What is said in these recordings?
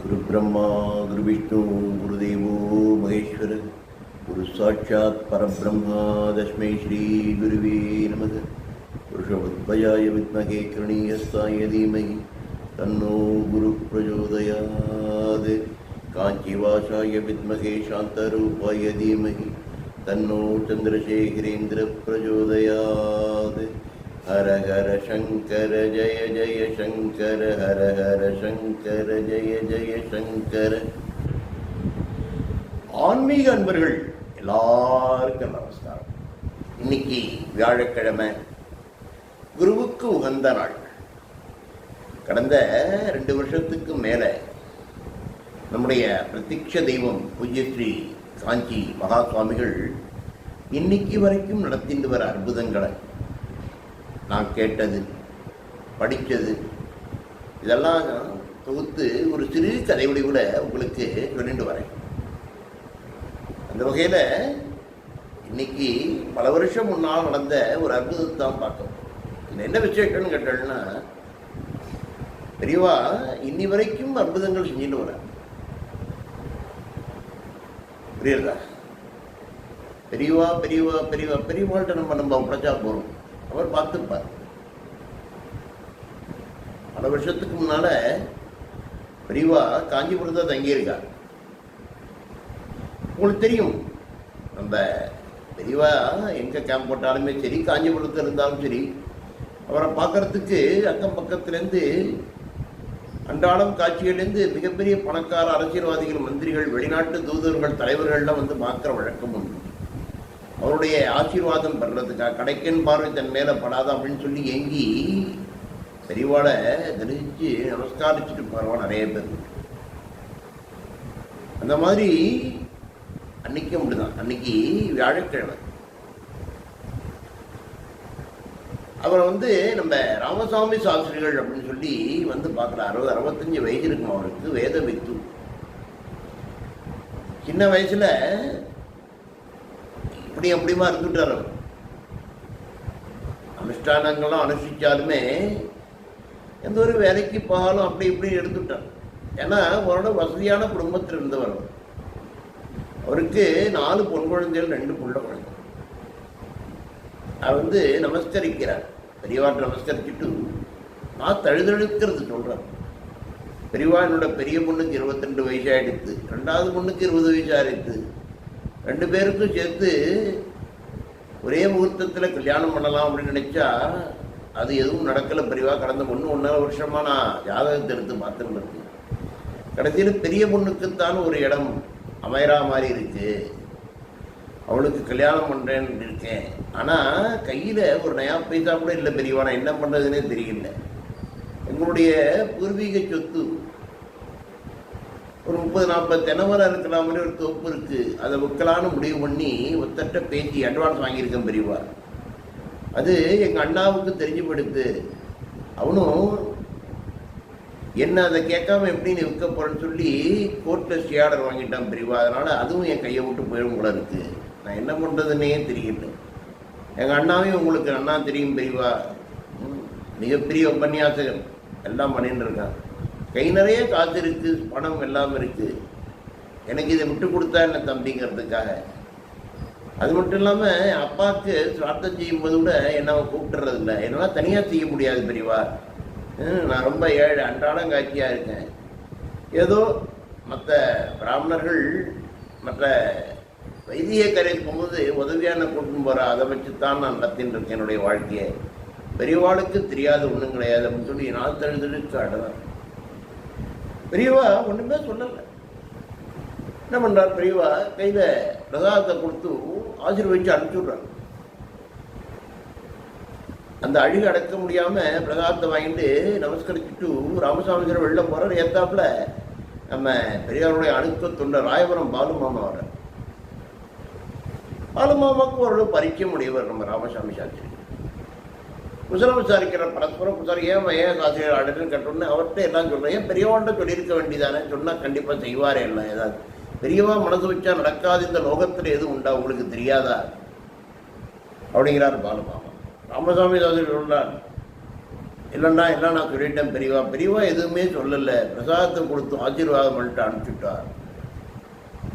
गुरु ब्रह्मा गुरु विष्णु गुरुदेवो महेश्वर गुरु साक्षात् परब्रह्मा तस्मै श्री गुरुवे नमः। पुरुषोत्पयाय विद्महे करणीयस्ताय धीमहि तन्नो गुरु प्रचोदयात्। काञ्चीवासाय विद्महे शान्तरूपाय धीमहि तन्नो चन्द्रशेखरेन्द्र प्रचोदयात्। हर हर शंकर जय जय शंकर हर हर शंकर जय जय शंकर। ஆன்மீக அன்பர்கள் எல்லாருக்கும் நமஸ்காரம். இன்னைக்கு வியாழக்கிழமை, குருவுக்கு உகந்த நாள். கடந்த 2 வருஷத்துக்கு மேல நம்முடைய பிரத்யக்ஷ தெய்வம் பூஜ்ய ஸ்ரீ காஞ்சி மகா சுவாமிகள் இன்னைக்கு வரைக்கும் நடத்திட்டு வர அற்புதங்களை நான் கேட்டது, படித்தது, இதெல்லாம் தொகுத்து ஒரு சிறு கதை வடிவில் உங்களுக்கு சொல்லிட்டு வரேன். அந்த வகையில் இன்னைக்கு பல வருஷம் முன்னால் நடந்த ஒரு அற்புதத்தை தான் பார்க்கணும். இது என்ன விசேஷம்னு கேட்டோம்னா, பெரியவா இன்னி வரைக்கும் அற்புதங்கள் செஞ்சுட்டு வர. புரியுறதா? பெரியவா பெரியவா பெரியவா பெரியவாள்கிட்ட நம்ம உழைச்சா போகிறோம், அவர் பார்த்துப்பார். பல வருஷத்துக்கு முன்னால பெரியவா காஞ்சிபுரத்தை தங்கியிருக்கார். உங்களுக்கு தெரியும், நம்ம பெரியவா எங்கே கேம்ப் போட்டாலுமே சரி, காஞ்சிபுரத்தில் இருந்தாலும் சரி, அவரை பார்க்கறதுக்கு அக்கம் பக்கத்துலேருந்து அன்றாடம் காட்சிகள்லேருந்து மிகப்பெரிய பணக்கார அரசியல்வாதிகள், மந்திரிகள், வெளிநாட்டு தூதர்கள், தலைவர்கள்லாம் வந்து பார்க்குற வழக்கம் உண்டு. அவருடைய ஆசீர்வாதம் பண்ணுறதுக்காக கடைக்கன் பார்வை தன் மேலே படாதா அப்படின்னு சொல்லி ஏங்கி பெரியவாளை தரிசித்து நமஸ்காரிச்சுட்டு போகிறவா நிறைய பேர். அந்த மாதிரி அன்னைக்கும் அப்படிதான். அன்னைக்கு வியாழக்கிழமை அவரை வந்து நம்ம ராமசாமி சாஸ்திரிகள் அப்படின்னு சொல்லி வந்து பார்க்குற 60-65 வயசு இருக்கும் அவருக்கு. வேத வித்து. சின்ன வயசுல இப்படி அப்படிமா இருந்துட்டார். அவர் அனுஷ்டானங்கள்லாம் அனுஷ்டிச்சாலுமே எந்த ஒரு வேலைக்கு போகாலும் அப்படி இப்படி எடுத்துட்டார். ஏன்னா அவரோட வசதியான குடும்பத்தில் இருந்தவர். அவருக்கு 4 பொன் குழந்தைகள், 2 புள்ள குழந்தை. அவர் வந்து நமஸ்கரிக்கிறார். பெரியவாட்ட நமஸ்கரிச்சுட்டு நான் தழுதழுக்கிறது சொல்கிறார். பெரியவா, என்னோட பெரிய பொண்ணுக்கு 22 வயசு ஆகிடுத்து, 2வது பொண்ணுக்கு 20 வயசு ஆகிடுத்து, 2 பேருக்கும் சேர்த்து ஒரே முகூர்த்தத்தில் கல்யாணம் பண்ணலாம் அப்படின்னு நினச்சா அது எதுவும் நடக்கலை. பெரியவா கடந்த 1.5 வருஷமாக நான் ஜாதகத்தை எடுத்து பார்த்துருந்தேன். கடைசியில் பெரிய பொண்ணுக்குத்தான் ஒரு இடம் அமையறா மாதிரி இருக்குது, அவளுக்கு கல்யாணம் பண்ணுறேன்னு இருக்கேன். ஆனால் கையில் ஒரு நயா பைசா கூட இல்லை பெரியவா, நான் என்ன பண்ணுறதுன்னே தெரியல. எங்களுடைய பூர்வீக சொத்து ஒரு 30-40 தென்னமரம் இருக்கலாம் மாதிரி ஒரு தோப்பு இருக்குது, அதை விற்கலான்னு முடிவு பண்ணி ஒத்தட்ட பேசி அட்வான்ஸ் வாங்கியிருக்கேன் பெரியவா. அது எங்கள் அண்ணாவுக்கு தெரிஞ்சு படுத்து, அவனும் என்ன அதை கேட்காம எப்படி நீ விற்க போகிறேன்னு சொல்லி கோர்ட்டில் ஸ்டே ஆர்டர் வாங்கிட்டான் பெரியவா. அதனால் அதுவும் என் கையை விட்டு போயிடும் போல இருக்குது. நான் என்ன பண்ணுறதுன்னே தெரியல. எங்கள் அண்ணாவையும் உங்களுக்கு அண்ணா தெரியும் பெரியவா, மிகப்பெரிய உபன்யாசகர், எல்லாம் பண்ணிட்டு இருக்கான். கை நிறைய காசு இருக்குது, பணம் எல்லாம் இருக்குது. எனக்கு இதை விட்டு கொடுத்தா என்ன தம்பிங்கிறதுக்காக. அது மட்டும் இல்லாமல் அப்பாவுக்கு சிரார்த்தம் செய்யும்போது கூட என்னை கூப்பிட்டுறதில்லை. என்னால் தனியாக செய்ய முடியாது பெரியவா, நான் ரொம்ப ஏழை, அன்றாடம் காட்சியாக இருக்கேன். ஏதோ மற்ற பிராமணர்கள் மற்ற வைத்திய கரைக்கு போகும்போது உதவியான கூட்டின்னு போகிற, அதை வச்சு தான் நான் நடத்தின்னு இருக்கேன் என்னுடைய வாழ்க்கையை. பெரியவாளுக்கு தெரியாது ஒன்றும் கிடையாது அப்படின்னு சொல்லி நான் தழுதழுக்கு அடதான். பெரியவா ஒன்றுமே சொல்லலை. என்ன பண்ணுறார் பெரியவா, கையில் பிரசாதத்தை கொடுத்து ஆசீர்வதிச்சு அனுப்பிச்சி விட்றாரு. அந்த அழுகை அடக்க முடியாமல் பிரசாதத்தை வாங்கிட்டு நமஸ்கரிச்சுட்டு ராமசாமிங்கிற வெளில போகிறார். ஏத்தாப்புல நம்ம பெரியாருடைய அணுக்க தொண்டர் ராயபுரம் பாலுமாமா வர. பாலுமாமாவுக்கு ஓரளவு பரிச்சயம் உடையவர் நம்ம ராமசாமி சாஸ்திரி. குசலம் விசாரிக்கிற பரஸ்பரம் குசலம் ஏன் ஆசிரியர் ஆடுன்னு கட்டணுன்னு அவர்கிட்ட எல்லாம் சொல்கிறேன். ஏன் பெரியவான்ட்ட சொல்லியிருக்க வேண்டியதானே, சொன்னால் கண்டிப்பாக செய்வாரே எல்லாம். ஏதாவது பெரியவா மனசு வச்சா நடக்காது இந்த லோகத்தில் எதுவும் உண்டா உங்களுக்கு தெரியாதா அப்படிங்கிறார் பாலுமாமா. ராமசாமி சாஸ்திரி சொல்கிறார், இல்லைன்னா எல்லாம் நான் சொல்லிட்டேன் பெரியவா. பெரியவா எதுவுமே சொல்லலை, பிரசாதத்தை கொடுத்து ஆசீர்வாதம் பண்ணிட்டு அனுப்பிச்சுட்டார்.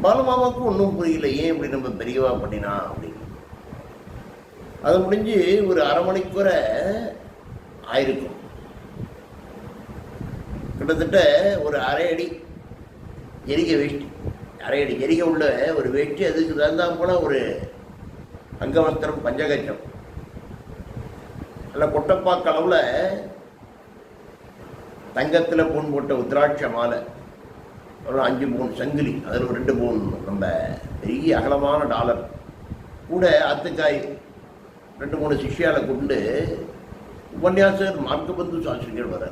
பாலுமாமாவுக்கும் ஒன்றும் புரியல, ஏன் இப்படி நம்ம பெரியவா பண்ணினா அப்படின்னு. அது முடிஞ்சு ஒரு அரை மணிக்கூட ஆயிருக்கும். கிட்டத்தட்ட ஒரு அரை அடி எரிகை வேஷ்டி, அரை அடி எரிகை உள்ள ஒரு வேஷ்டி, அதுக்கு தகுந்தா போல ஒரு அங்கவஸ்திரம், பஞ்சகச்சம், நல்ல கொட்டப்பாக்கு அளவில் தங்கத்தில் பூன் போட்ட உத்ராட்ச மாலை, ஒரு 5 பவுன் சங்கிலி, அதில் ஒரு 2 பவுன் நம்ம பெரிய அகலமான டாலர் கூட, ஆத்துக்காய் 2-3 சிஷ்யாவை கொண்டு உபன்யாசர் மார்க்கபந்து சாஸ்திரிகள் வர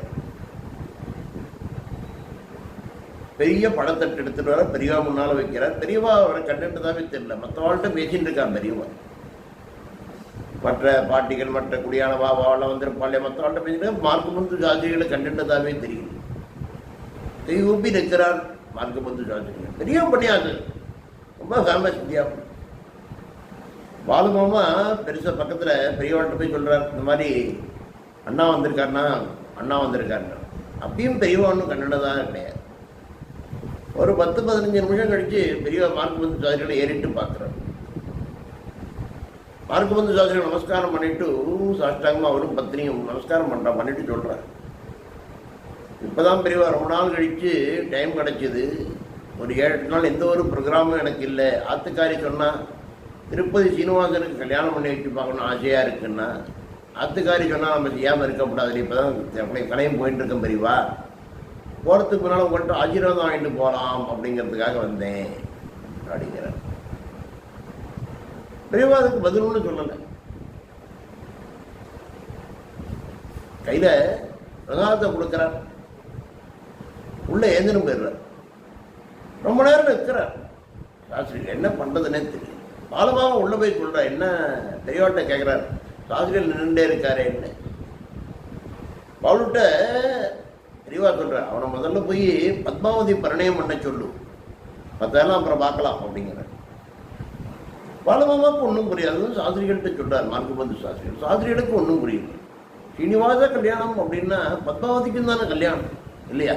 பெரிய படத்தட்டு எடுத்துட்டு வர பெரியவா முன்னால் வைக்கிறார். பெரியவா அவரை கண்டுட்டதாவே தெரியல, மற்றவாள்கிட்ட பேசிட்டு இருக்கான் பெரியவா. மற்ற பாட்டிகள் மற்ற குடியான வாவாவெல்லாம் வந்திருப்பாள், மற்றவாள்கிட்ட பேசிட்டு மார்க்கபந்து சாஸ்திரிகளை கண்டுட்டதாவே தெரியும். கையூப்பி நிற்கிறார் மார்க்கபந்து சாஸ்திரிகள், பெரிய உபன்யாசர், ரொம்ப ஃபேமஸ் இந்தியா. பாலுமாமா பெருசாக பக்கத்தில் பெரியவாள்கிட்ட போய் சொல்கிறார், இந்த மாதிரி அண்ணா வந்திருக்காருன்னா, அண்ணா வந்திருக்காருன்னா. அப்பயும் பெரியவா ஒன்றும் கண்டனதான் கிடையாது. ஒரு 10-15 நிமிஷம் கழித்து பெரியவா மார்க்கபந்து சாஸ்திரிகளை ஏறிட்டு பார்க்குறாரு. மார்க்கபந்து சாஸ்திரிகள் நமஸ்காரம் பண்ணிட்டு சாஷ்டாங்கமாக அவரும் பத்னியும் நமஸ்காரம் பண்ணுறா, பண்ணிட்டு சொல்கிறார், இப்போ தான் பெரியவா ரொம்ப நாள் கழித்து டைம் கிடச்சிது, ஒரு 7-8 நாள் எந்த ஒரு ப்ரோக்ராமும் எனக்கு இல்லை. ஆத்துக்காரி சொன்னால் திருப்பதி சீனிவாசனுக்கு கல்யாணம் பண்ணி வச்சு பார்க்கணும் ஆசையாக இருக்குன்னா, ஆத்துக்காரி சொன்னால் நம்ம செய்யாமல் இருக்கக்கூடாது, இப்போ தான் கலையும் போயிட்டு இருக்கேன் பெரியவா, போகிறதுக்கு முன்னால் உங்கள்கிட்ட ஆசீர்வாதம் வாங்கிட்டு போகலாம் அப்படிங்கிறதுக்காக வந்தேன் அப்படிங்கிறார். பெரியவா அதுக்கு பதிலுன்னு சொல்லலை. கையில் பிரசாதத்தை கொடுக்குறார், உள்ள ஏந்திரம் போயிடுறார். ரொம்ப நேரம் இருக்கிறார். சாஸ்திரி என்ன பண்ணுறதுன்னே தெரியும். பாலுமாமா உள்ளே போய் சொல்கிறார், என்ன பெரியவாட்ட கேட்குறாரு, சாஸ்திரிகள் நின்றுட்டே இருக்காரு என்ன. பாலுட்ட பெரியவா சொல்கிறார், அவனை முதல்ல போய் பத்மாவதி பரிணயம் பண்ண சொல்லு, மற்றெல்லாம் அப்புறம் பார்க்கலாம் அப்படிங்கிறார். பாலுமாமாவுக்கு ஒன்றும் புரியாது, சாஸ்திரிகள்கிட்ட சொல்கிறார் மார்க்கபந்து சாஸ்திரிகள். சாஸ்திரிகளுக்கு ஒன்றும் புரியுது. ஸ்ரீனிவாச கல்யாணம் அப்படின்னா பத்மாவதிக்கும் தானே கல்யாணம் இல்லையா?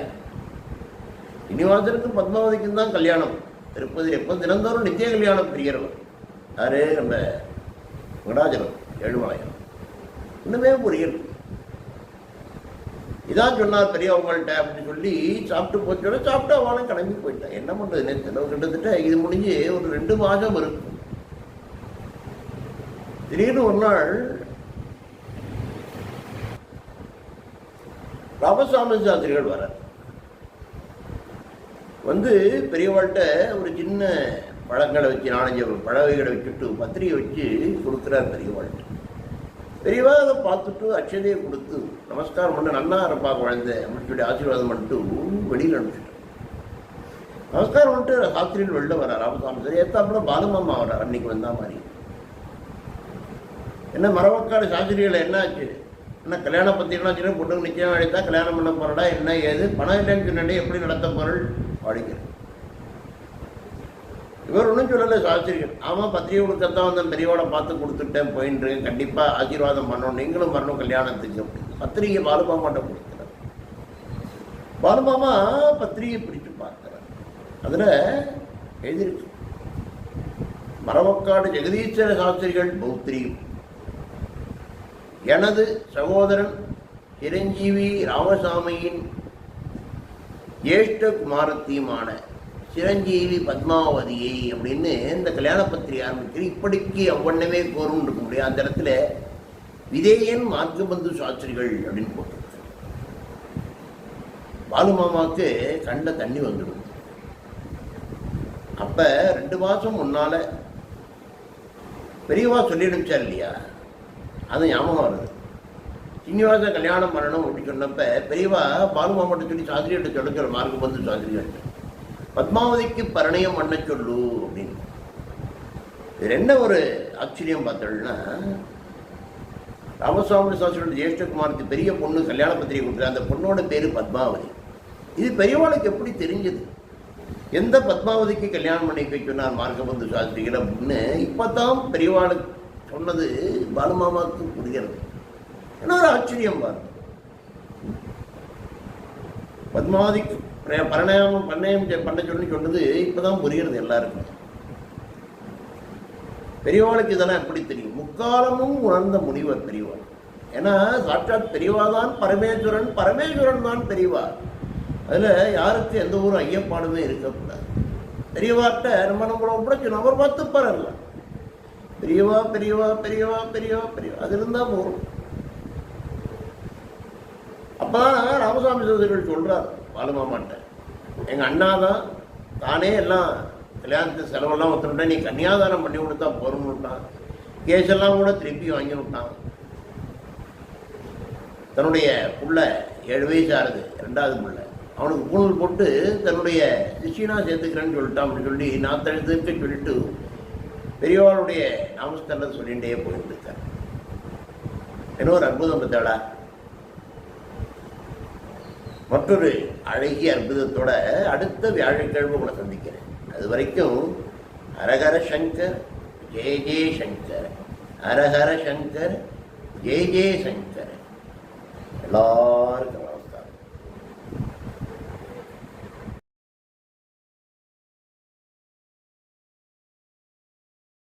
ஸ்ரீனிவாசனுக்கும் பத்மாவதிக்கும் தான் கல்யாணம். திருப்பதி எப்போ தினந்தோறும் நித்திய கல்யாணம் பிரியறவர் யாரு? நம்ம வெங்கடாஜலம் ஏழுமலையம். இன்னுமே புரியல. இதான் சொன்னார் பெரியவங்கள்ட்ட அப்படின்னு சொல்லி சாப்பிட்டு போச்சோட சாப்பிட்டு அவனும் கிளம்பி போயிட்டான். என்ன பண்ணுறது நேற்று கிட்டத்தட்ட இது முடிஞ்சு ஒரு 2 மாதம் இருக்கும். திடீர்னு ஒரு நாள் ராமசாமி சாஸ்திரிகள் வர வந்து பெரியவாள்கிட்ட ஒரு சின்ன பழங்களை வச்சு 4-5 பழவைகளை வச்சுட்டு பத்திரிகை வச்சு கொடுக்குறார் பெரியவாள்கிட்ட. பெரியவா அதை பார்த்துட்டு அக்ஷதையை கொடுத்து நமஸ்காரம் பண்ண, நல்லா இருப்பா குழந்தை அப்படின்னு சொல்லி ஆசீர்வாதம் பண்ணிட்டு வெளியில் அனுப்பிச்சுட்டேன். நமஸ்காரம் பண்ணிட்டு சாஸ்திரியில் வெளில வர ராமசாமி சரி ஏத்தாப்புல பாலுமாமா வர்றார். அன்னைக்கு வந்தா மாதிரி என்ன மரவக்காடு சாஸ்திரிகளை என்ன ஆச்சு, என்ன கல்யாணம் பற்றி என்ன ஆச்சுன்னா பொண்ணுக்கு நிச்சயம் அழைத்தா கல்யாணம் பண்ண போறடா, என்ன ஏது பணம் இல்லைன்னு சொன்னே எப்படி நடத்த பொருள் அப்படிங்கிறேன். இவர் ஒன்றும் சொல்லலை சாஸ்திரிகள். ஆமாம் பத்திரிகை கொடுக்கத்தான் வந்தேன், பெரியவோட பார்த்து கொடுத்துட்டேன், போயின்னு கண்டிப்பாக ஆசீர்வாதம் பண்ணணும், நீங்களும் வரணும் கல்யாணத்துக்கு அப்படின்னு பத்திரிகை பாலுமாமாட்ட கொடுக்குறார். பாலுமாமா பத்திரிகை பிடிச்சு பார்க்குறார். அதில் எழுதியிருக்கு, மரவக்காடு ஜெகதீஸ்வர சாஸ்திரிகள் பௌத்திரியும் எனது சகோதரன் சிரஞ்சீவி ராமசாமியின் ஜேஷ்ட குமாரத்தியுமான சிரஞ்சீவி பத்மாவதியை அப்படின்னு இந்த கல்யாண பத்திரிகை ஆரம்பிக்கிற. இப்படிக்கு அவ்வண்ணமே கோரும் இருக்க முடியாது. அந்த இடத்துல விதேயன் மார்க்கபந்து சாஸ்திரிகள் அப்படின்னு போட்டிருக்கு. பாலுமாமாவுக்கு கண்ட தண்ணி வந்துடும். அப்ப 2 மாதம் முன்னால பெரியவா சொல்லி அனுப்பிச்சார் இல்லையா, அது ஞாபகம் வருது. சீனிவாச கல்யாணம் பண்ணணும் அப்படின்னு சொன்னப்ப பெரியவா பாலுமாமாட்ட சொல்லி சாஸ்திரிகிட்ட சொல்ல மார்க்கபந்து சாஸ்திரிகள்கிட்ட பத்மாவதிக்கு பரிணயம் பண்ண சொல்லு அப்படின்னு. இது என்ன ஒரு ஆச்சரியம் பார்த்தோம்னா, ராமசாமி சாஸ்திரியோட ஜேஷ்டகுமாரத்து பெரிய பொண்ணு கல்யாண பத்திரிகை கொடுக்குற, அந்த பொண்ணோட பேரு பத்மாவதி. இது பெரியவாளுக்கு எப்படி தெரிஞ்சது? எந்த பத்மாவதிக்கு கல்யாணம் பண்ணி வைக்க சொன்னார் மார்க்கபந்து சாஸ்திரிகள் அப்படின்னு இப்போதான் பெரியவாளுக்கு சொன்னது பாலுமாமாவுக்கு புரிகிறது. என்ன ஒரு ஆச்சரியம் பாருங்க. பத்மாவதிக்கு பரணயம் பண்ண சொன்னது இப்பதான் புரிகிறது எல்லாருக்கும். பெரியவாளுக்கு இதெல்லாம் எப்படி தெரியும்? முக்காலமும் உணர்ந்த முனிவர் பெரியவா. ஏன்னா சாட்சாத் பெரியவா தான் பரமேஸ்வரன், பரமேஸ்வரன் தான் பெரியவா. அதுல யாருக்கு எந்த ஒரு ஐயப்பாடுமே இருக்கக்கூடாது. பெரியவாட்ட நம்மளோட ஒப்படைச்சு அவர் பார்த்துப்பாரல்ல. பெரியவா பெரியவா பெரியவா பெரியவா பெரியவா அது இருந்தா போகும். அப்பதான் ராமசாமி சோதரிகள் சொல்றார் பாலுமாமாட்ட, எங்க அண்ணா தான் தானே எல்லாம் கல்யாணத்து செலவெல்லாம் ஒத்துட்டா, நீ கன்னியாதானம் பண்ணி கொடுத்தா போறோம்னு விட்டான். கேஸெல்லாம் கூட திருப்பி வாங்கி விட்டான். தன்னுடைய புள்ள 7 வயசு ஆறுது, 2வது புள்ள, அவனுக்கு பூணல் போட்டு தன்னுடைய சிஷியனா சேர்த்துக்கிறேன்னு சொல்லிட்டான். அப்படின்னு சொல்லி நான் தழுத்துக்க சொல்லிட்டு பெரியவாளுடைய நாமஸ்கரணத்தை சொல்லிகிட்டே போயிட்டு இருக்கார். என்ன ஒரு அற்புதம் பார்த்தாளா? மற்றொரு அழகிய அற்புதத்தோட அடுத்த வியாழக்கிழமை உங்களை சந்திக்கிறேன். அது வரைக்கும் ஹரஹர சங்கர் ஜெய ஜெய சங்கர், ஹரஹர சங்கர் ஜெய ஜெய சங்கர். எல்லாருக்கும்